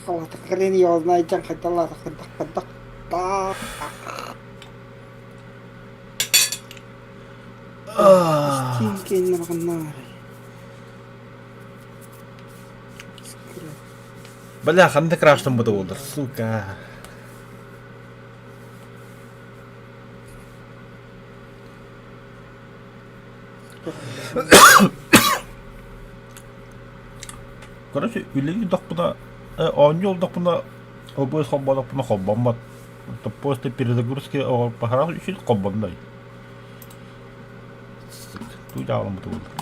Kalau tekerin ya naik jang katalah kedak tak. Stinking nakana. Бля, қандай краштан бұды олдыр, сука. Короче, үлegi дақ бұна, оңы олдақ бұна, обойыз қоббадақ бұна қоббамбад. После перезагрузки пахарах үшін қоббамдай. Тут явно бұды олдыр.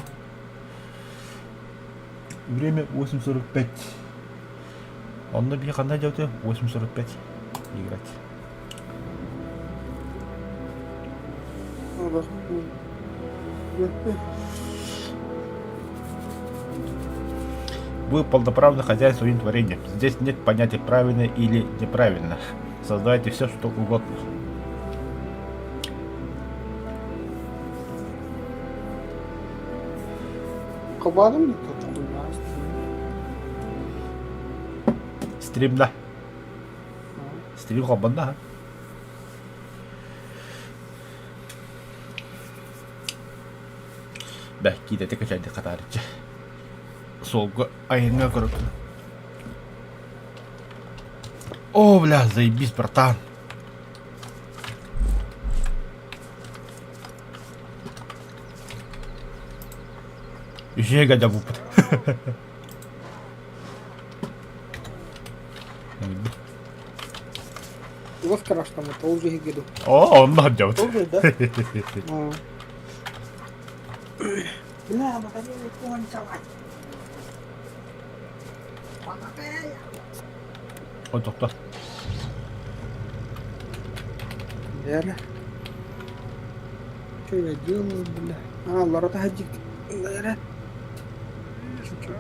Время 8:45. Он бе қандай жауты? 8:45 играть. Вы полноправный хозяин своим творением. Здесь нет понятия правильно или неправильно. Создайте все, что угодно. Кабаным ли тут? Стримда. Стрим хоббанда. Да, kita тек jadi kata aja. Солга, айна короче. О, бля, заебись, братан. Еще я гадя выпад. Его страшно, это уже гиду. О, он наджал. Тоже, да? Бля, батарея кончилась. Ой, тоқта. Бля. Что я делаю, бля? Ларата хаджик. Бля. Чуть-чуть.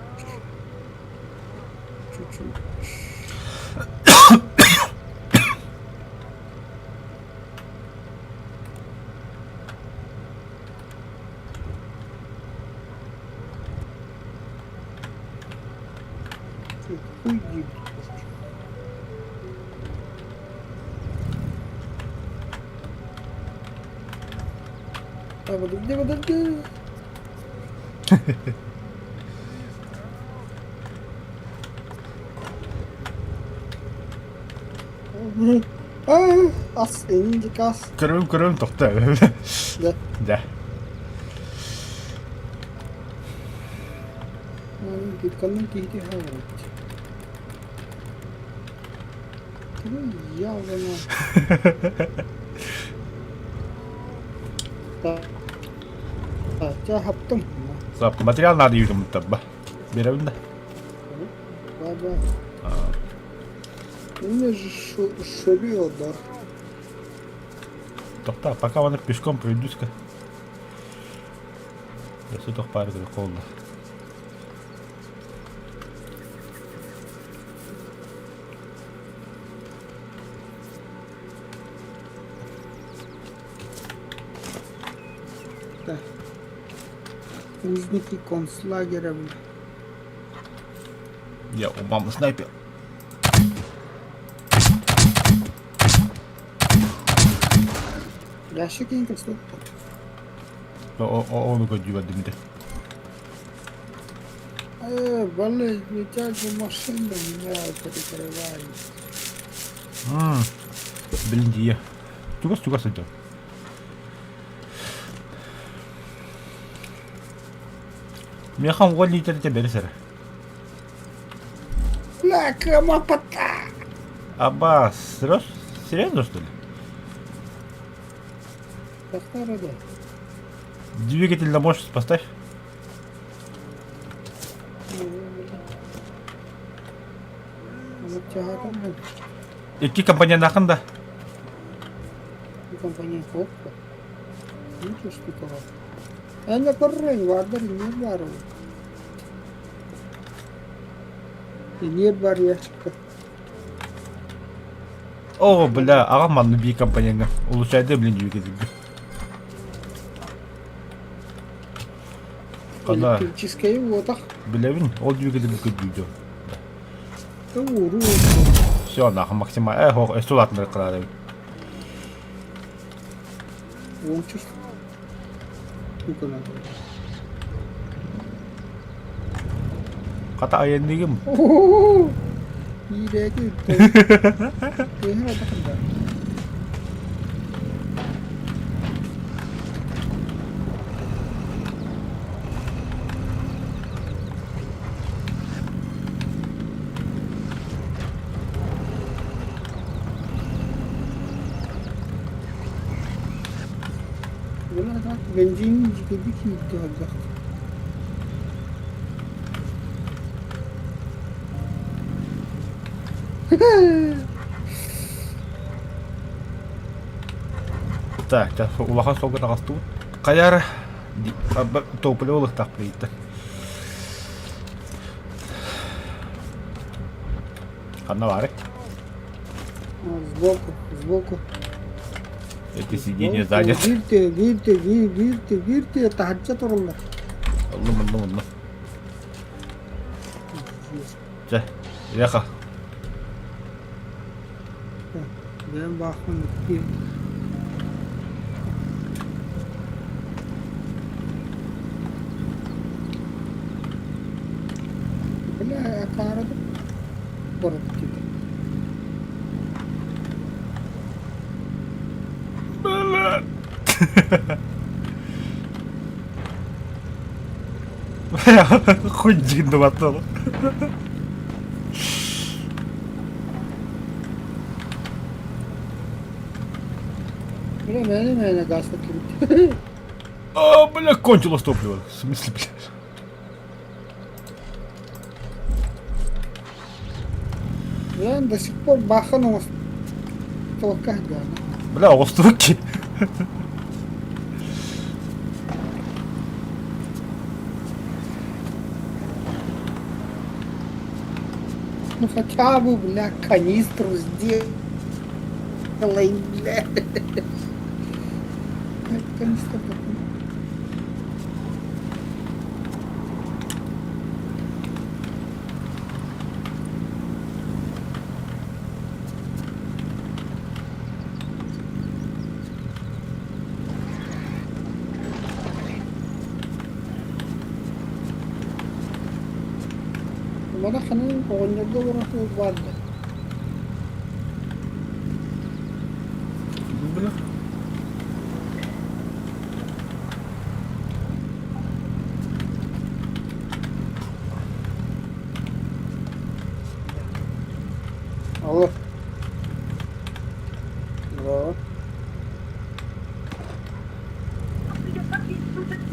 Уйди. Подожди. Ас, индик ас. Кырым, тоқта. Да. Да. Гитканның кейде хаварат. Явно. Haптым. Сап, материал надо үйдім табба. Беремін да. Да. Мне же шурил, да. Тоқта, пока оны пешком пройдусь-ка. Если тоқ пары күрі қолда. Да. Узники концлагеря. Я у мамы снайпер. Ящик ең кісі. Оны көджі демейді. Блин, летят же машины, меня перекрывают. Блин, дия. Тугас идем. Меня хам гол летят тебя бересер. Бля, камапата! Аббас, серьезно что ли? Повторяю, да. Двигатель на мощность поставь. Iki компания нахында. Компания Хоппа. Ничего штукового. Она коррень, вардар не бару. И не бар ящика. О, бля, ағаманны би компанияңа. Улучшайды, блин, двигатель. Кана Электрическая вот так. билебин ол двигатель көдүйдө. Уру. Все, нахуй максимально. Хо, эстулат мэр кылады. Лучше. Сколько надо? Ката айендигим. 이래도 그 하나도 한다. Bunlar da benzin gibi ki olacak. Так, сейчас улахан солга тагасту. Каяр топливо лыктак плейте. Канна барик. Сбоку. Эти сиденья сзади. Girdi. Tahacca torunlar. Aldım. Gel, yaka. Ben bakın. Böyle karada orada gitti. Хуй батал. Böyle gaz takıyor. А, бля, кончилось топливо. В смысле, бля? Ben до сих пор bakın o толкать да. Бля, островки. Ну хотя бы, бля, канистру сделай, бля. Канистра такая. Bana kanın oyunlarda uğraşıyor vardı. Бля. Allah. Bravo.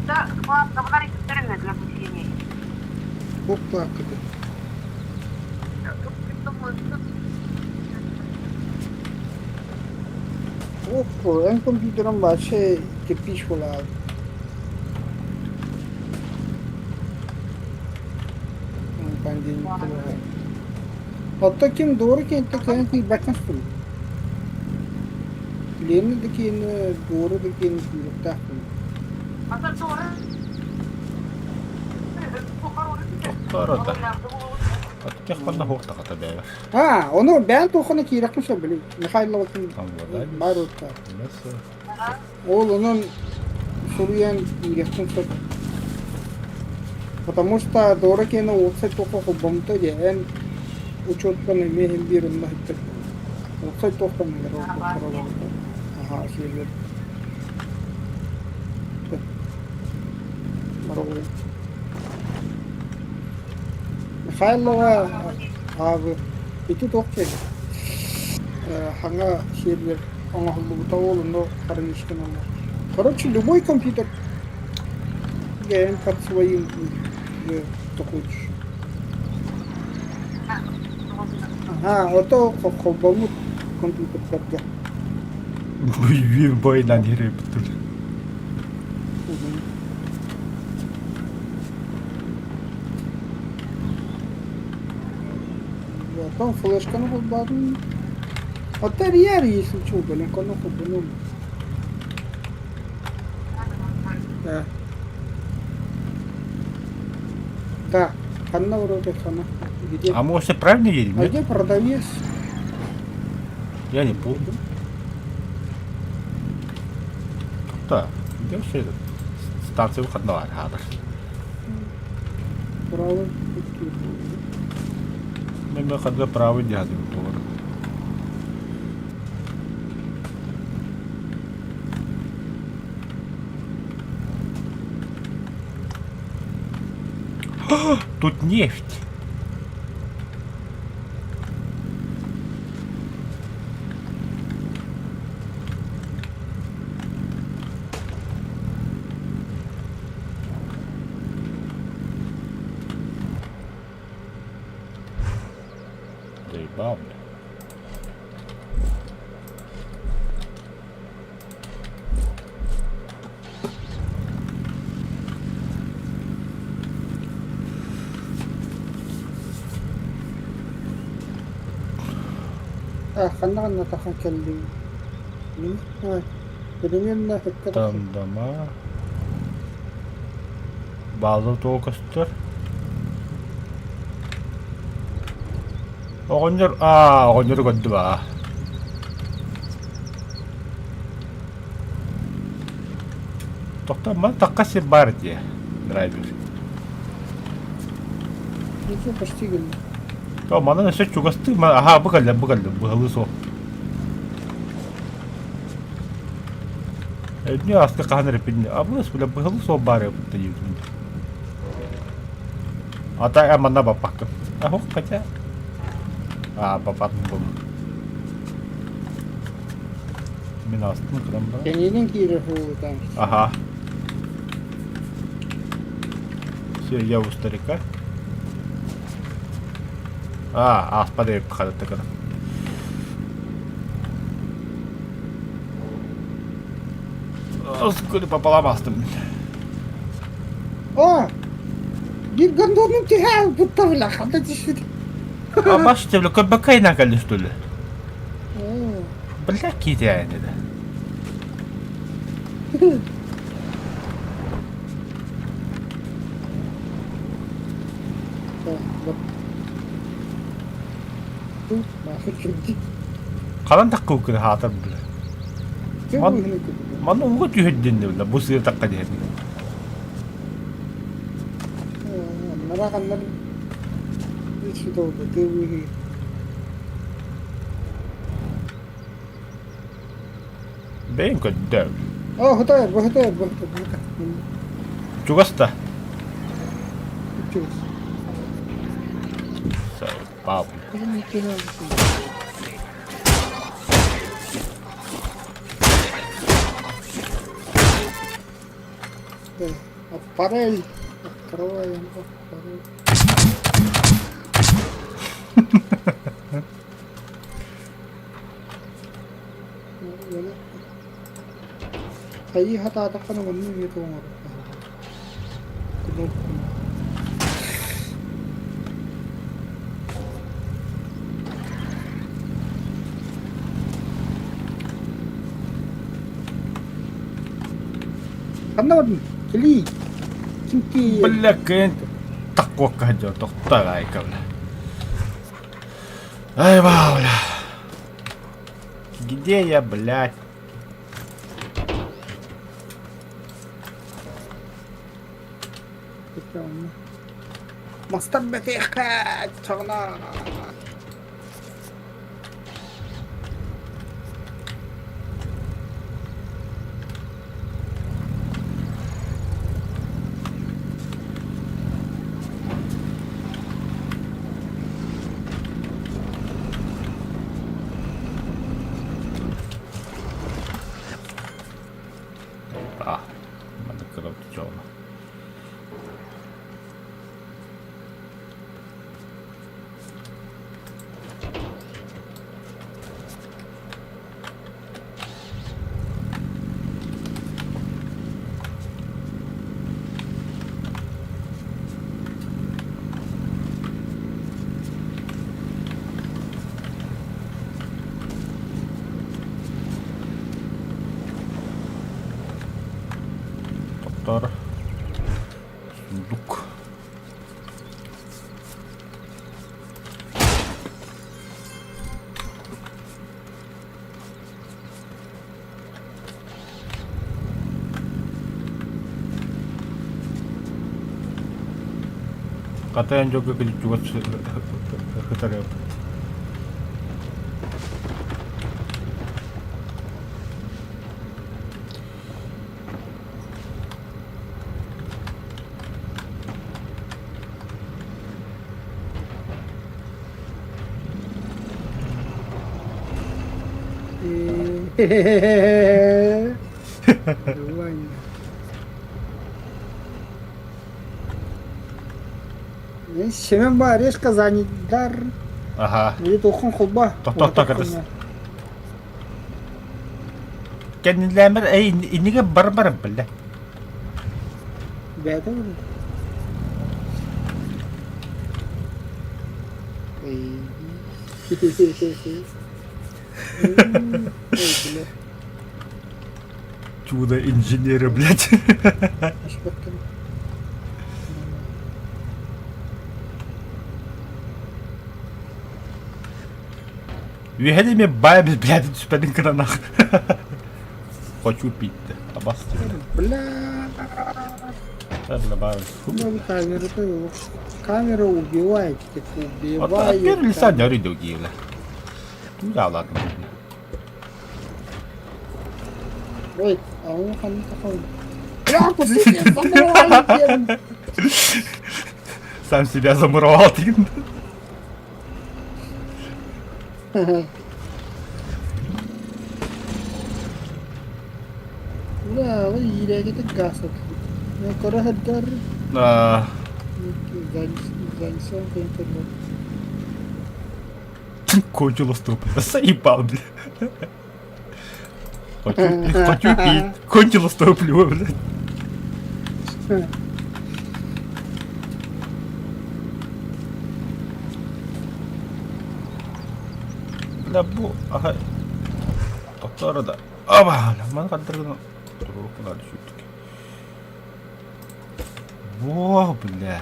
Да, вам говорить время для обучения. Çok hakikaten. Of, en computer'ın başı kirpiç falan. Pandemi falan. Hatta kim doğru ki kayan ki bakın sonra. Leğenindeki doğru da ki yurtta. А то тоже. Коротко. От тех панна хохта ката бәле. Ha, onu ben tokunu ki yakmışım bile. Mikhail Lavak'ın Там вода. Bayrut'ta. Мясо. Onun Сурьян yakmışım. Потому что дороги на улице только хубамто ден учетка на мехин бирунда хиттер. Улице только на меро. Ага, şeyler. Marolay. Mikhailova abi itu tokçe. Hanga şeyler ona bu tavolunda karın işten onlar. Короче, любой компьютер я под своим такой. Ага, вот то бомут компьютер тогда. Вир бойнан ере бутул. Там флешка на бадн. А терьер, если что, блин, коно хубану. Да. Так, Ханна вроде Хана. Где? А может, я правильно едем, А нет? где продавец? Я не помню. Так, где вообще этот? Станция выходного ряда. Правый. Мимо хода правый дядя тоже. Тут нефть. Заебал, бля. Ханна тахан келли. Мин? Примерно это. Там дома. Bazı толкостер. Оғыныр көдді ба. Тоқта, ман таққа сен бар де, драйвер. Ну, почти келли. То, мана нәсе чугасты, аха, бұғалды, бұғалы со. Не асты қағаныр епін, абылыс бұла бұғалы со бар епті деймін. Ата әманна бапаққым. Ахоқ қача. Бапаққым бұл. Мен астын қырам ба. Кененің кейрі хуылдан. Ага. Все, я у старика. Аспада еп қадыр тікірі. Скорее пополам астым. Bir гондонun тихал будто бля, хада тишит. Башты, бля, көббәкай нәкәлі стөлі. Бля, кейді әйні де. Қалан таққа өкіні хатыр бля. Маны уға түйедденді бля, бұл сығыр таққа дейін. Нарағаннар içi doldu, dıvığı. Бәйін көдді. Хытайыр. Чугаста. Uçuyoruz. Пап. Аппарель. Открываем аппарель. Ay hata ka naman yun ito nga. Kanon, kili. Kinki. Бля, кэн таққа қаджа, тоқтаға айка бля. Ай, бля. Где я, блядь? Мастер бетехат, чагна. Надо коробку черно. Сундук. Катаян жога кыдык жугат хытарып. Ваня. Семен бар, решка занятдар. Аха. Будет ухун хулба. Тоқтата кырдыс. Кеннилэмер иниге бар биле. Бәді бұл. Чудо инженера, блядь. Вихэли ми байбыз, блядь, түспәдін кранах. Хочу пить, да. Абасты. Бля. Ладно, байбыз. Ну, камера убивает, так Вот убивает. первый лиса не орит другие, бля. Ну да, ладно. Ой, а он там такой. Бля, пустите, заморали. Сам себя замуровал, ты. Бля, вы едете газ от. Ну, коротко. Занесем к интернету. Кончилось тупо. Заебал, бля. Хочу пить. Кончилось топлю, бля. Бля, бу, ага. Тоқтары да. Аба, бля, мана қадырғын. Тұрғырыққа надо шүйттік. Во, бля.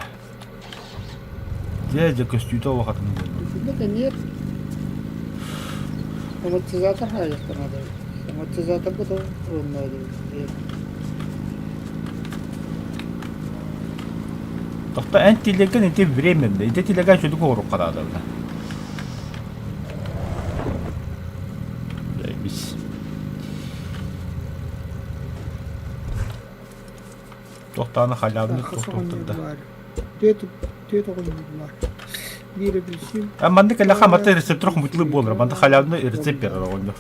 Дядя костюта уақытын болды. Да нет. Амортизатор hayır надо. Амортизатор потом надо. Тоқта ән телеген әнте временді. Әнте телеген шөдік оғырып қадады, бля. Бейбіс. Тоқтаны халявны тоқтырды. Тет оғын бар. Бері білсем. Манды кәлі қаматы рецепторық мұтлы болыр. Манды халявны рецепт берір оғынды.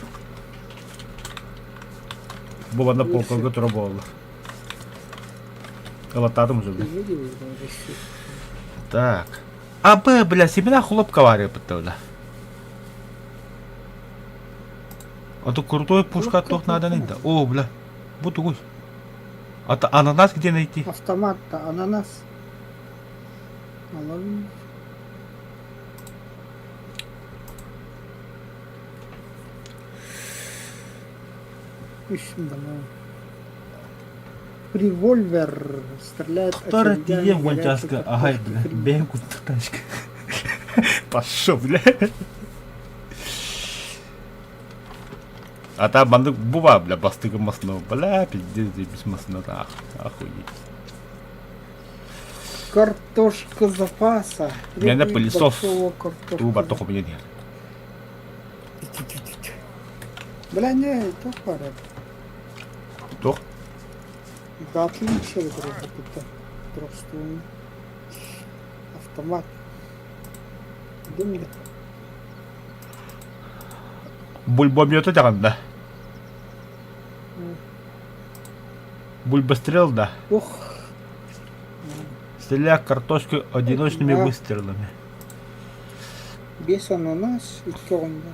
Бұл анда полкалға тұры болды. Галатадым уже, бля. Так. Абы, бля, семена хлопка варит, бля. А то крутой пушка тох надо найти. О, бля. Вот такой. А то ананас где найти? Автомат-то ананас. Аллахым. Ишін бана. Револьвер стреляет. Кто тие гончаска? Ага, бля. Бейм куташка. Пошел, бля. А там банды бува, бля, бастыгы масно. Бля, пиздец, без масно. Охуеть. Картошка запаса. Меня пылесос. Картошка. Только у меня нет. Бля, не, это пара. Кто? Да, отлично, это просто автомат. Думаю. Бульбомета жағында. Бульбострел, да. Ух. Стреляя картошку одиночными выстрелами. Без ананас и кёрнда.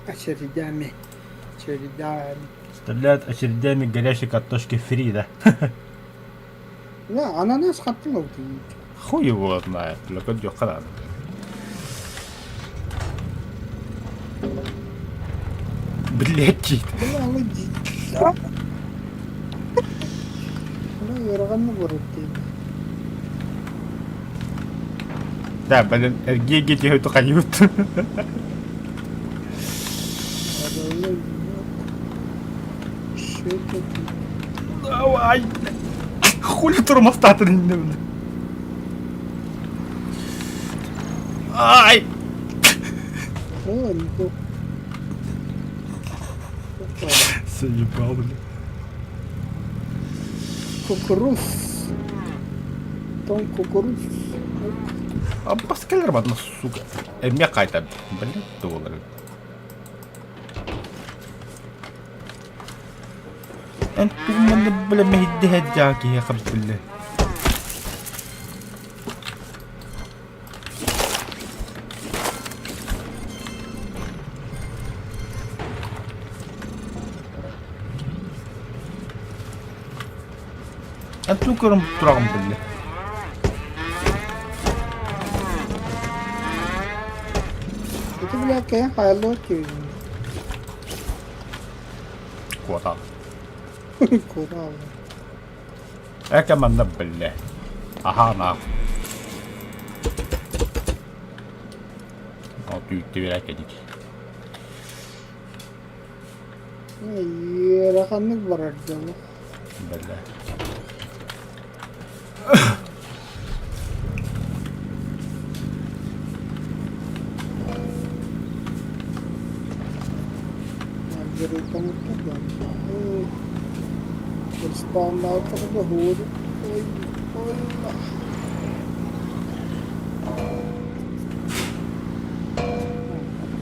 Очередями. Очередями. Стреляют очередями горящей картошки фри, да? Да, ананас хотел. Хуй его знает, только дёхран. Блять. Бля, лыди. Бля, ярганны көрөттү. Да, блин, РГГ тебе это хают. Давай. Хули термостат не блядь. Ай! О, не то. Опа. Заебал, блядь. Кукуруз. Там кукуруз. А баскелер ладно, сука. Мне какая-то, блядь, доллары. انتو من بلا ما يديها الجاكي يا خب بالله. انتو كرم تراغم بالله. Itu bilang kayak halo cuy. كوطا. Kurang. كمان بالله. اهانا. او تيجي لك ديك. Iya, rakannya berat jauh. بالله. Jadi kamu tuh kan. Berspawn out ke dahulu. Allah.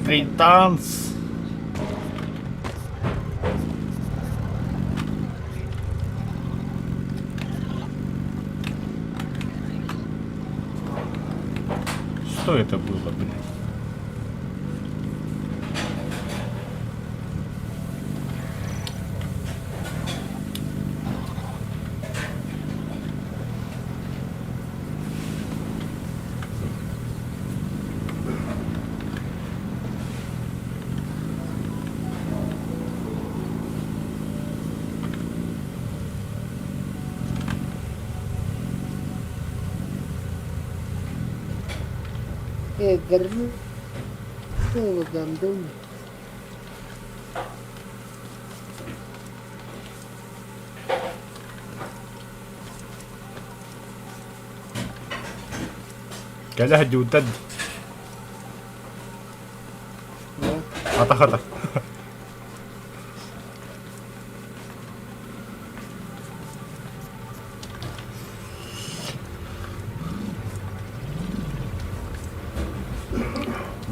Frintans. Что это было, блин? Garni. Tuh gandum. كلها جودد. خطا خطا.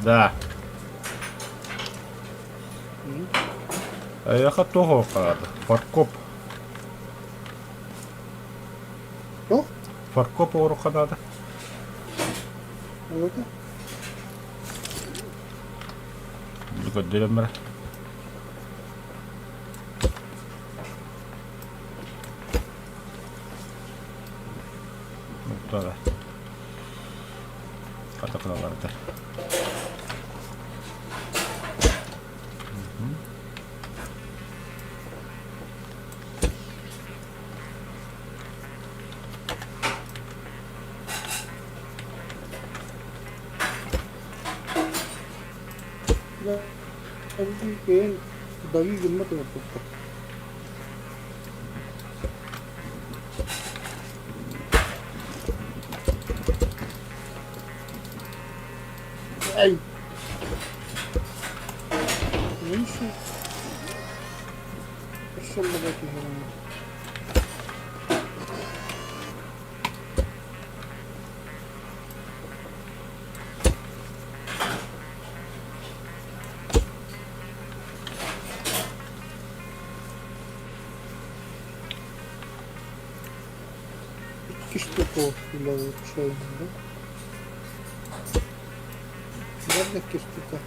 Да. Я того фаркоп. Что? Фаркоп урока надо. Вот. Бигоддер мэр. Ну да. Ката каларда. Mungkin bagi gemet lah tuh. Ay. Neyse. Şurada bakıyorum. İki штук улучшаем, да? Ладно, кистика.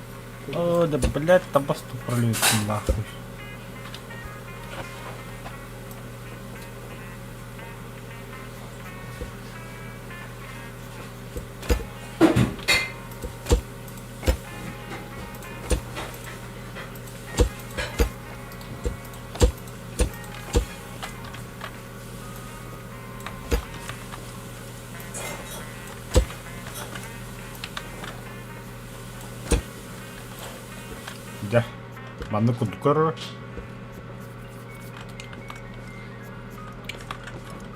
О, да блять, там просто пролет нахуй. Да, мамны кудукар.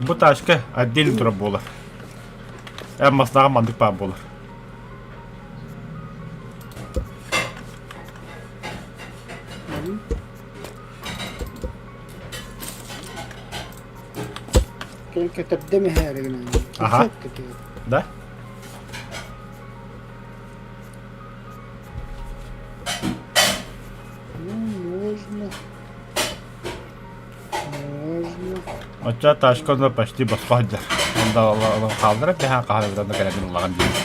Бу ташка отдельно тура болар. Эммасынага мандык бар болар. كان كتقدمي هاري يعني. Ага. Да? Ну, можно. Можно. Оча ташканы почти басқа хаддар. Онда алла қалдырып, бәһән қағалардан да кәләген улаған дейміз.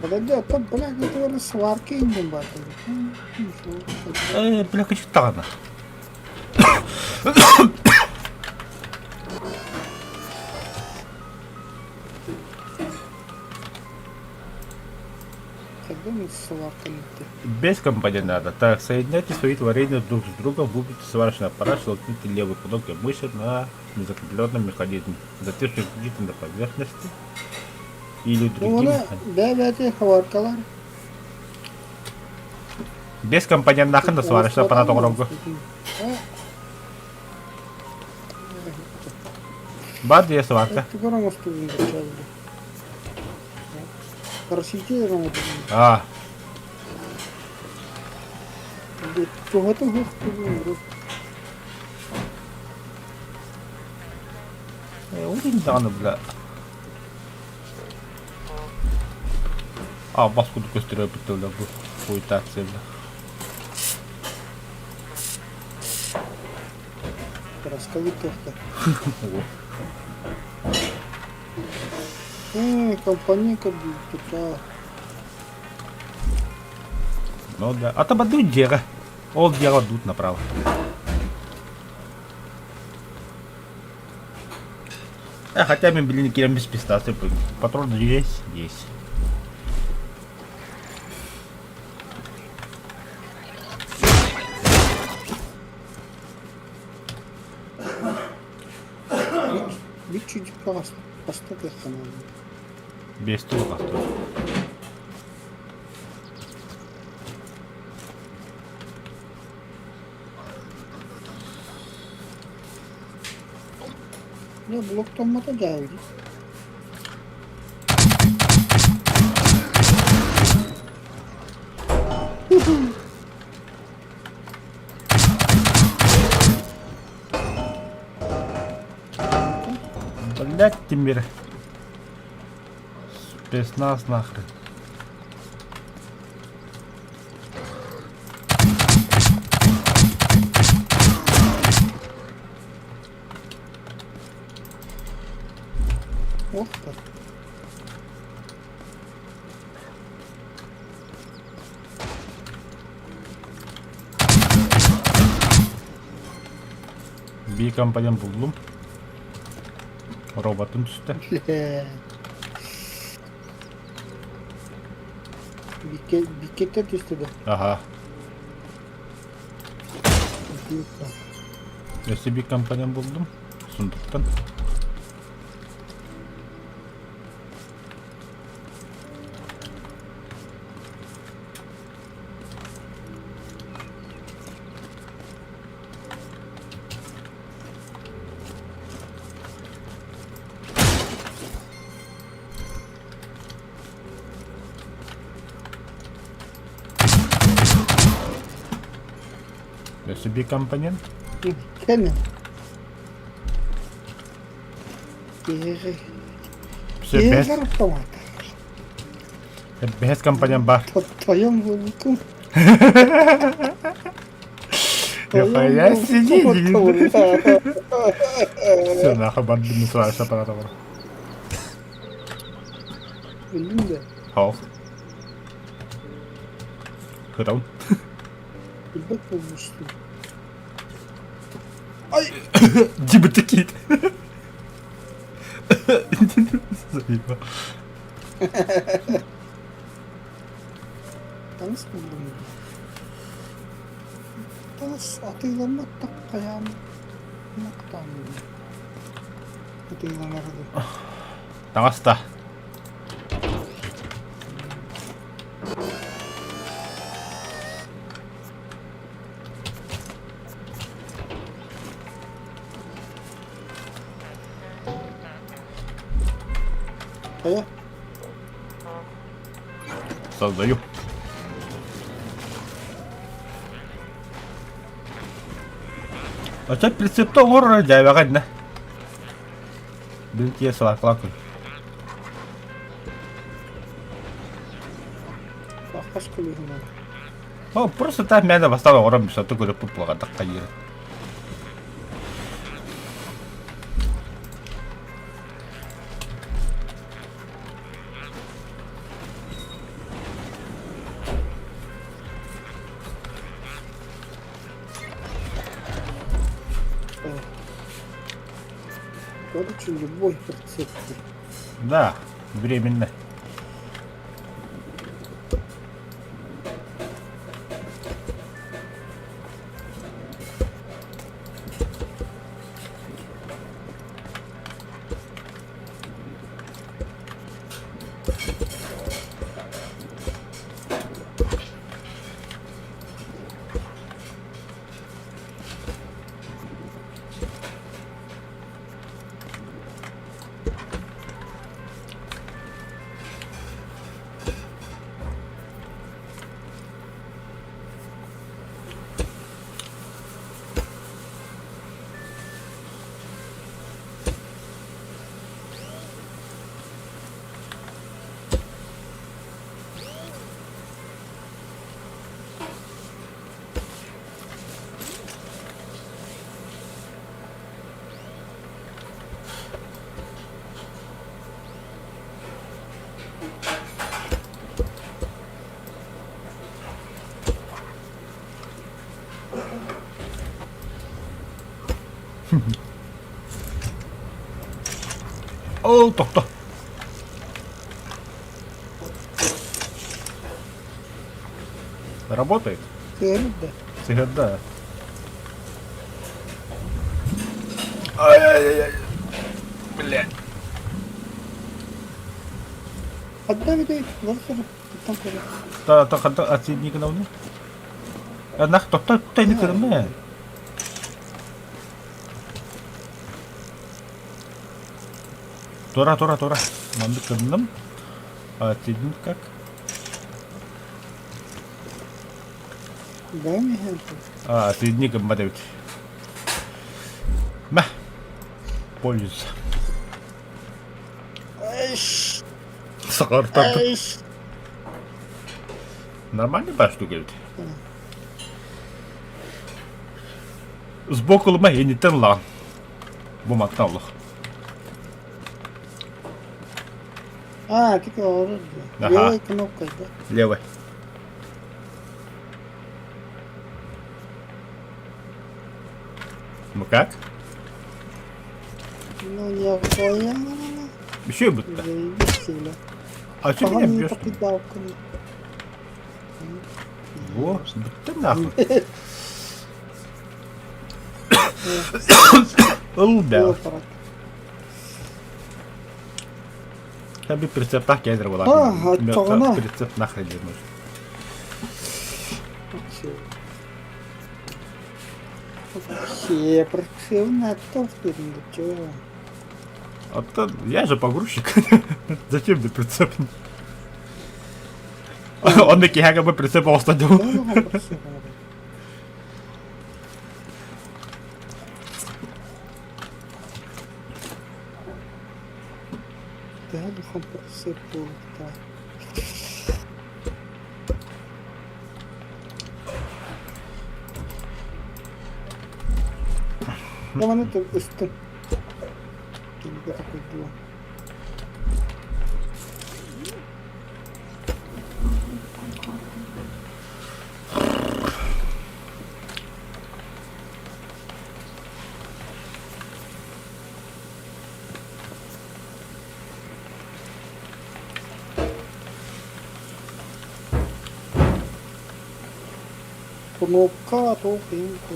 Подожди, а там, блядь, это уже сварки индем батали. Бля, качек тағана. Когда мы сварками-то? Без компании надо. Так, соединяйте свои творения друг с другом, выберите сварочный аппарат, щелкните левый кнопкой мыши на незакрепленном механизме. Затем щелкните на поверхности или Ну, другим. она, да, эти хваркалар. Без компании нахрен сварочный аппарат огромный. Бад я сварка. Ты громко студент начал. Красите работу. А, Чего-то господи. удин даны, бля. А, баску көстөрөп бітті, бля, бұл хуйтация, бля. Расскажи то-то. О, Компанейка будет такая. ну да. А там одну дега. Ол дега тут направо. Хотя мы, блин, кидаем без пистасы. Патроны есть? Есть. Bir çocuk hasta kıskanan. Без тула тоже. Ya bloktan mata geldi. Блять, Тимир. Спецназ нахрен. Ох так. Bir kampanyam buldum. Robotun üstte. Bir kete düştü de. Aha. Yok da. Neyse bir kampanyam buldum. Sunduktan. Neyse bir kampanyam. Kene. Yeri. Все, без, Yeri автомат. без kampanyam var. Твоем волком. Я сидеть. Все, нахуй, банду не сваришь аппарата. Bildin de. Hov. Hıraun. Bilbek olmuştu. Диба такие. Заебал. Tanış buldum. Tanış atıylanmak da kayağım. Naktan. Atıylanırdı. Nagas다. Кая? Создаю. Оча прицепто горра жайбаган да. Бинтие салаклакын. Ахаш көлігін ала. О, просто так мяда бастава горам бисату көріп пуплаган таққа ері. Короче, любой прицеп. Да, временно. О, тоқта. Работает? Сигарет, да. Сигарет, да. Ай-яй-яй. Блядь. Отдай, дай, варсыры. Там көлі. Та отсидни канауны. Нах, тоқта не кірме. Тора. Манды кірдім. Отсидни как? Дай мне хэнты. Отсидни как мадавить. Ма. Пользуйся. Айш. Сақартап. Айш. Нормальный баш түгелді. Сбоку лыма енеттен лаған. Буматтан ұлық. Типа оружие. Ага. Левой кнопкой, да? Левой. Ну как? Ну, я понял. Еще будто. Заебись, бля. А что меня Погано бьешь? покидал, коли. Во, будто нахуй. Лда. Опора. Я бы прицеп так кедр была. Тоғына. Прицеп нахрен дернуш. Вообще, противно толстый, чё? А то я же погрузчик. Зачем мне прицеп? Он на киһага бы прицеп оставил. Да, духом просыпал, да. Я вон это быстро. Где такое было? Кнопка, то пинку,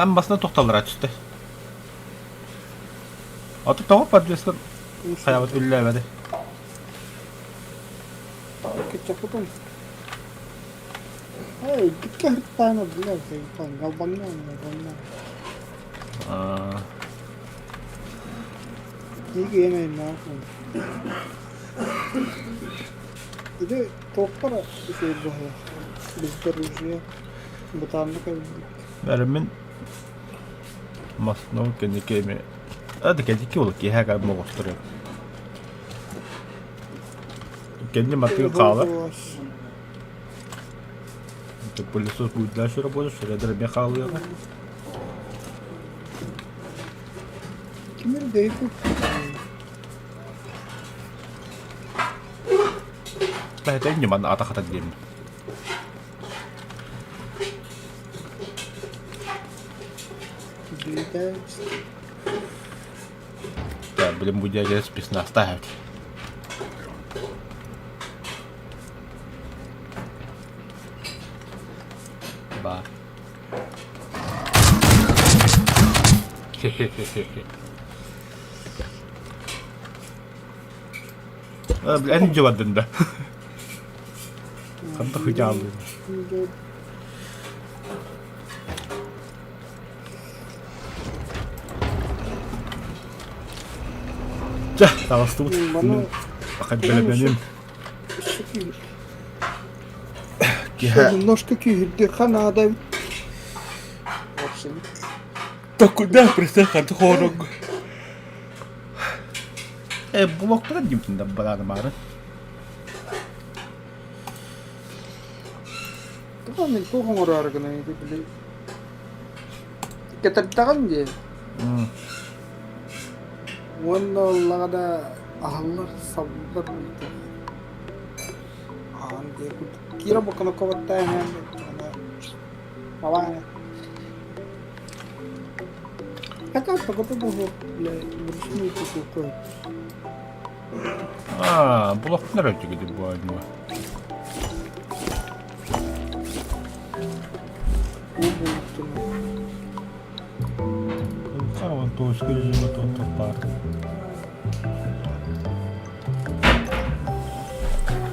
Аммасына тоқталдыра түсті. Аты тауып подвесті қаябыт үлләбәді. Кетчеп потом. Ay, di kahit paano bilang kayo pang gabang na, gabang na. İyi yemeyin ne yapalım. Bir de toplara şey bu ya. Biz de Rusya'ya butanlık edildik. Värmen måste nog kunna kemi. Det kan inte kul ki här må göra. Kendi matıyor kahve. Это пылесос будет дальше работать, что рядом мехал. Kimleri değil bu? Это не ман атахата дем. Değil. Да, блин, будет я списано оставить. Ба. Хе-хе-хе-хе. En cıvadında. Kanta hıcalı. Cah, savaştım. Bana Bakın böyle benim. Немножко кюрди ханада. Так куда пристахат хорог? Bu noktada gimtin de bana mara. Tamam ben kokon orar gına itu beli. Ketertakan je. Wannan da ahlar sablar itu. Dia kira bukan kau tanya, apa? Kakak takut tu bohong, bersih itu kau. Blok nereye gidiyor bu aynı? Tamam, toz rejimi toplar.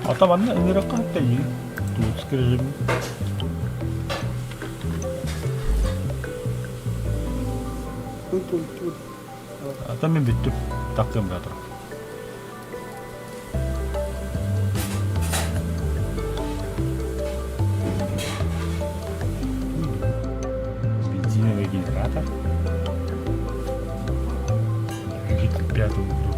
Atamanla indirek katta iyi. Toz rejimi. Betul. Atamin bitti. Taktım zaten. Бензиновый генератор. Где-то в пятом углу.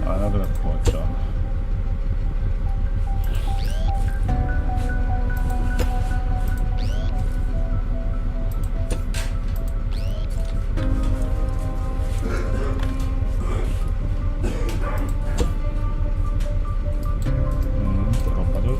Another watch on. Пропадут.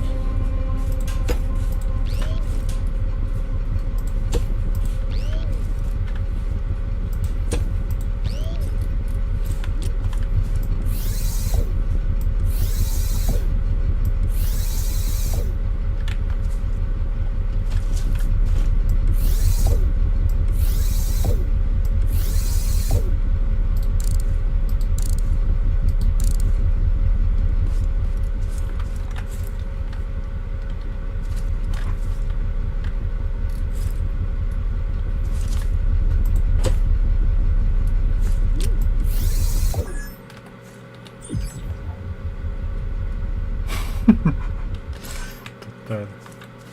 Total.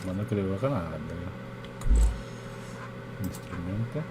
Mana creo que nada. Instrumento.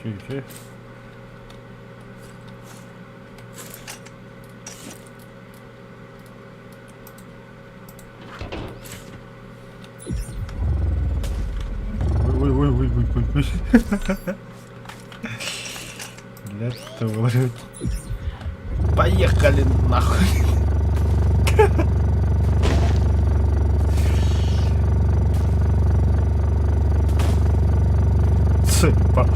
Все. Ой. Блядь, твою. Поехали нахуй. Судьба.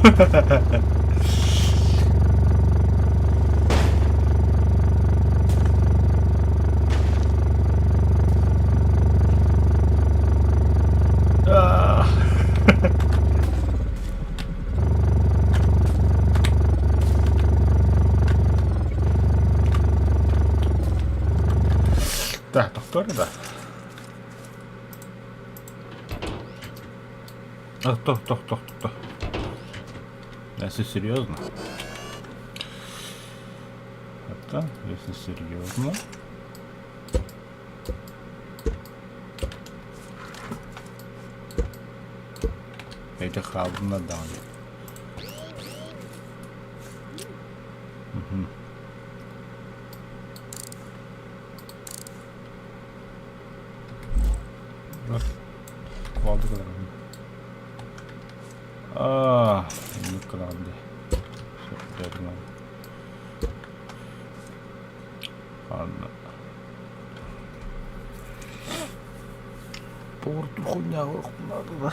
Так, повтори, да. А кто? Если серьезно. Это, если серьезно. Это хавна дали. Угу. Вот. Квадрат. Не клади. Все верно. Ладно. Порту хуйня надо, да?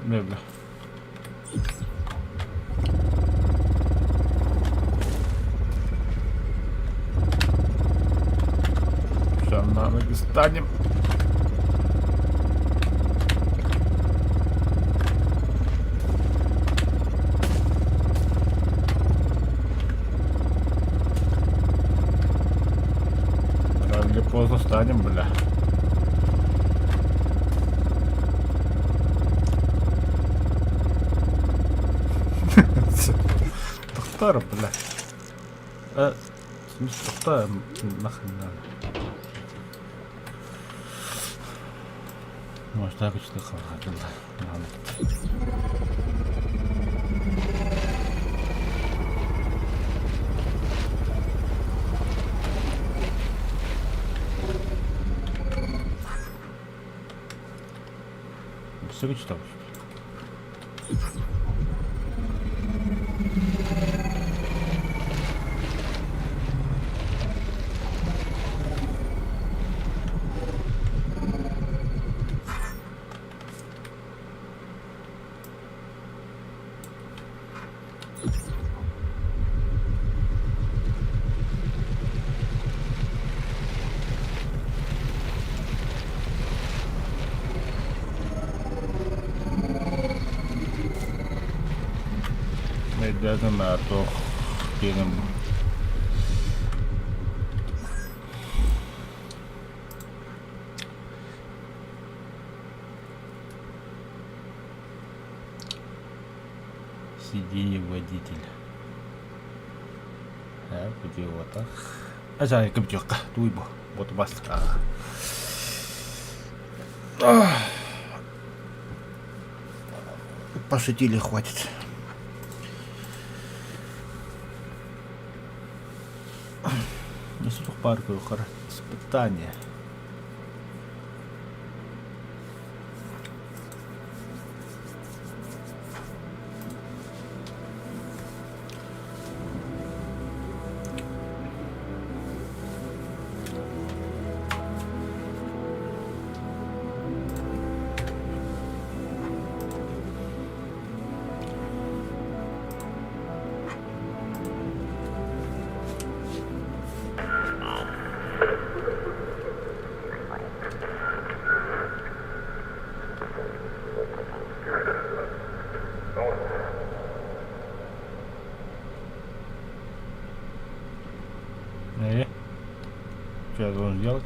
Мебля. Сейчас на ноги станем. Рано или поздно станем, бля. Тахтар, бля. В смысле, Тахтар нахрен надо. Может, так что хватит, надо. Все читал. Медленно на то кинем. Сиденье водителя. Где вот так. А за компьютер, туйбо, вот баска. Пошутили, хватит. Несу в парку испытания. И что я должен делать?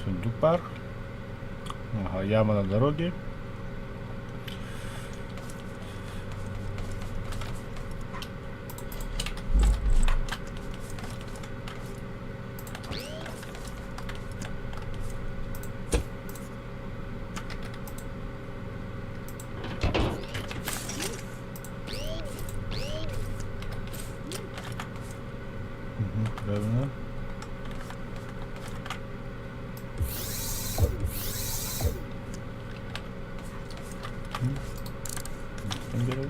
Сундук пар. Ага, яма на дороге. Правильно. Берут.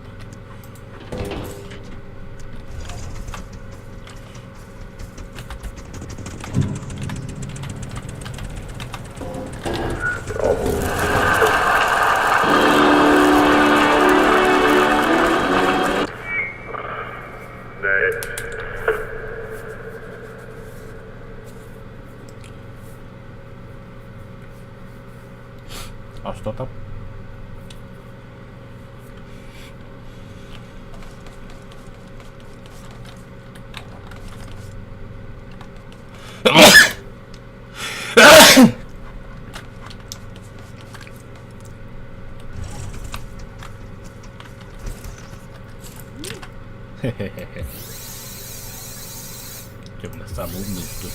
А что там? Хе-хе-хе. Ты, бля, самый умный, что ли?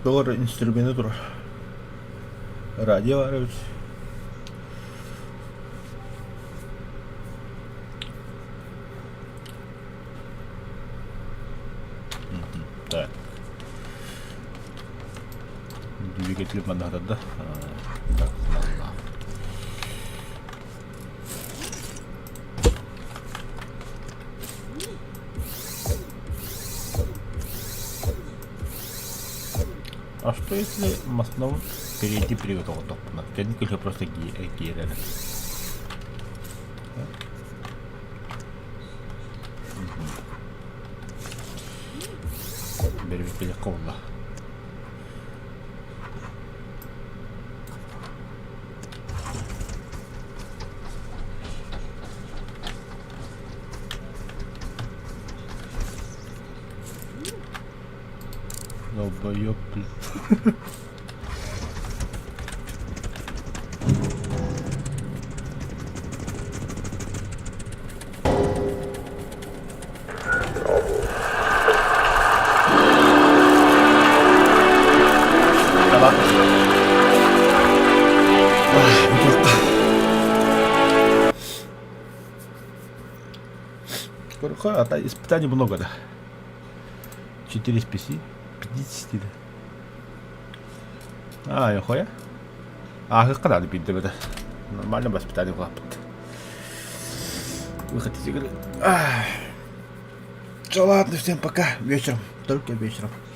Doğru instrümanı dur. Radyo var evet. Так. Двигатель надо, да? Так, ладно. А что если мостном впереди приготовлено? Наверняка или просто гейрер. Берем легко, да. Долбоёб, блин. Скоро, испытаний много, да. 4 из 50, да. А, нихуя. А, как надо бить, да. Нормально воспитание лапот. Выход из игры. Все, ладно, всем пока. Вечером. Только вечером.